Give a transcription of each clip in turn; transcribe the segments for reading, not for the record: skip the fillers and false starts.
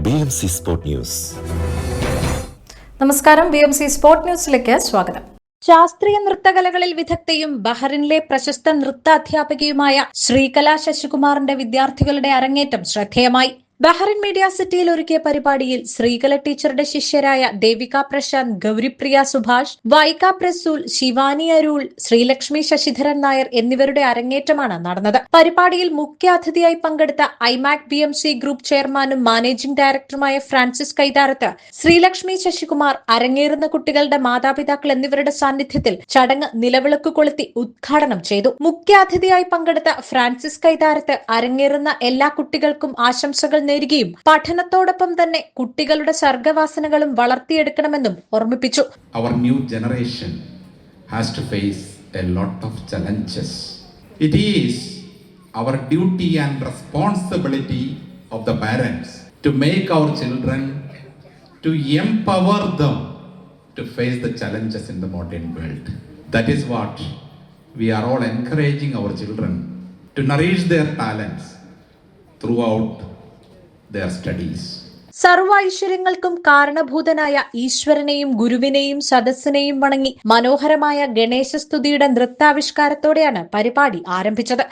BMC Sport News. നമസ്കാരം, BMC sport ന്യൂസിലേക്ക് സ്വാഗതം. ശാസ്ത്രീയ നൃത്തകലകളിൽ വിദഗ്ധയും ബഹ്റിനിലെ പ്രശസ്ത നൃത്ത അധ്യാപികയുമായ ശ്രീകല ശശികുമാറിന്റെ വിദ്യാർത്ഥികളുടെ അരങ്ങേറ്റം ശ്രദ്ധേയമായി. ബഹ്റിൻ മീഡിയ സിറ്റിയിൽ ഒരുക്കിയ പരിപാടിയിൽ ശ്രീകല ടീച്ചറുടെ ശിഷ്യരായ ദേവിക പ്രശാന്ത്, ഗൗരിപ്രിയ സുഭാഷ്, വൈക പ്രസൂൽ, ശിവാനി അരുൾ, ശ്രീലക്ഷ്മി ശശിധരൻ നായർ എന്നിവരുടെ അരങ്ങേറ്റമാണ് നടന്നത്. പരിപാടിയിൽ മുഖ്യ അതിഥിയായി പങ്കെടുത്ത ഐമാക് BMC ഗ്രൂപ്പ് ചെയർമാനും മാനേജിംഗ് ഡയറക്ടറുമായ ഫ്രാൻസിസ് കൈതാരത്ത്, ശ്രീലക്ഷ്മി ശശികുമാർ, അരങ്ങേറുന്ന കുട്ടികളുടെ മാതാപിതാക്കൾ എന്നിവരുടെ സാന്നിധ്യത്തിൽ ചടങ്ങ് നിലവിളക്ക് കൊളുത്തി ഉദ്ഘാടനം ചെയ്തു. മുഖ്യ അതിഥിയായി പങ്കെടുത്ത ഫ്രാൻസിസ് കൈതാരത്ത് അരങ്ങേറുന്ന എല്ലാ കുട്ടികൾക്കും ആശംസകൾ നേരുകയും പഠനത്തോടൊപ്പം തന്നെ കുട്ടികളുടെ സർഗവാസനകളും വളർത്തിയെടുക്കണമെന്നും ഓർമ്മിപ്പിച്ചു. Our new generation has to face a lot of challenges. It is our duty and responsibility of the parents to make our children, to empower them to face the challenges in the modern world. That is what we are all encouraging our children to nourish their talents throughout their studies. സർവ്വ ഐശ്വര്യങ്ങൾക്കും കാരണഭൂതനായ ഈശ്വരനെയും ഗുരുവിനെയും സദസ്സിനെയും വണങ്ങി മനോഹരമായ ഗണേശസ്തുതിയുടെ നൃത്താവിഷ്കാരത്തോടെയാണ് പരിപാടി ആരംഭിച്ചത്.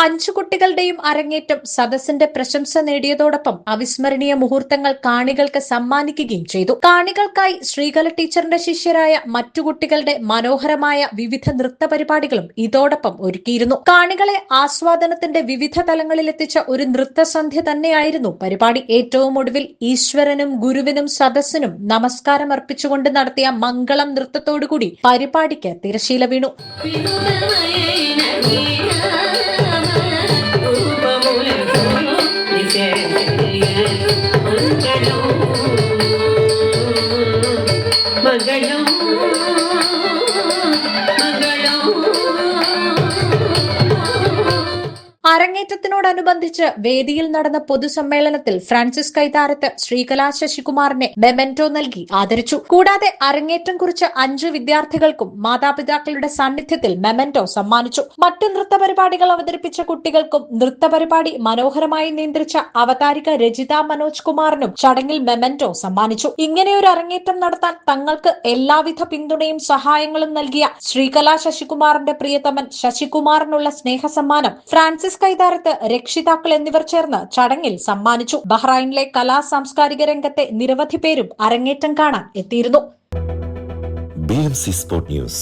അഞ്ചു കുട്ടികളുടെയും അരങ്ങേറ്റം സദസ്സിന്റെ പ്രശംസ നേടിയതോടൊപ്പം അവിസ്മരണീയ മുഹൂർത്തങ്ങൾ കാണികൾക്ക് സമ്മാനിക്കുകയും ചെയ്തു. കാണികൾക്കായി ശ്രീകല ടീച്ചറിന്റെ ശിഷ്യരായ മറ്റു കുട്ടികളുടെ മനോഹരമായ വിവിധ നൃത്ത പരിപാടികളും ഇതോടൊപ്പം ഒരുക്കിയിരുന്നു. കാണികളെ ആസ്വാദനത്തിന്റെ വിവിധ തലങ്ങളിലെത്തിച്ച ഒരു നൃത്തസന്ധ്യ തന്നെയായിരുന്നു പരിപാടി. ഏറ്റവും ഒടുവിൽ ഈശ്വരനും ഗുരുവിനും സദസ്സിനും നമസ്കാരം അർപ്പിച്ചുകൊണ്ട് നടത്തിയ മംഗളം നൃത്തത്തോടുകൂടി പരിപാടിക്ക് തിരശീല വീണു. അരങ്ങേറ്റത്തിനോടനുബന്ധിച്ച് വേദിയിൽ നടന്ന പൊതുസമ്മേളനത്തിൽ ഫ്രാൻസിസ് കൈതാരത്ത് ശ്രീകലാ ശശികുമാറിനെ മെമന്റോ നൽകി ആദരിച്ചു. കൂടാതെ അരങ്ങേറ്റം കുറിച്ച 5 വിദ്യാർത്ഥികൾക്കും മാതാപിതാക്കളുടെ സാന്നിധ്യത്തിൽ മെമന്റോ സമ്മാനിച്ചു. മറ്റ് നൃത്ത പരിപാടികൾ അവതരിപ്പിച്ച കുട്ടികൾക്കും നൃത്തപരിപാടി മനോഹരമായി നിയന്ത്രിച്ച അവതാരിക രജിത മനോജ് കുമാറിനും ചടങ്ങിൽ മെമന്റോ സമ്മാനിച്ചു. ഇങ്ങനെയൊരു അരങ്ങേറ്റം നടത്താൻ തങ്ങൾക്ക് എല്ലാവിധ പിന്തുണയും സഹായങ്ങളും നൽകിയ ശ്രീകലാ ശശികുമാറിന്റെ പ്രിയതമൻ ശശികുമാറിനുള്ള സ്നേഹസമ്മാനം ഫ്രാൻസിസ് കൈതാരത്ത്, രക്ഷിതാക്കൾ എന്നിവർ ചേർന്ന് ചടങ്ങിൽ സമ്മാനിച്ചു. ബഹ്റൈനിലെ കലാ സാംസ്കാരിക രംഗത്തെ നിരവധി പേരും അരങ്ങേറ്റം കാണാൻ എത്തിയിരുന്നു. BMC Sport News.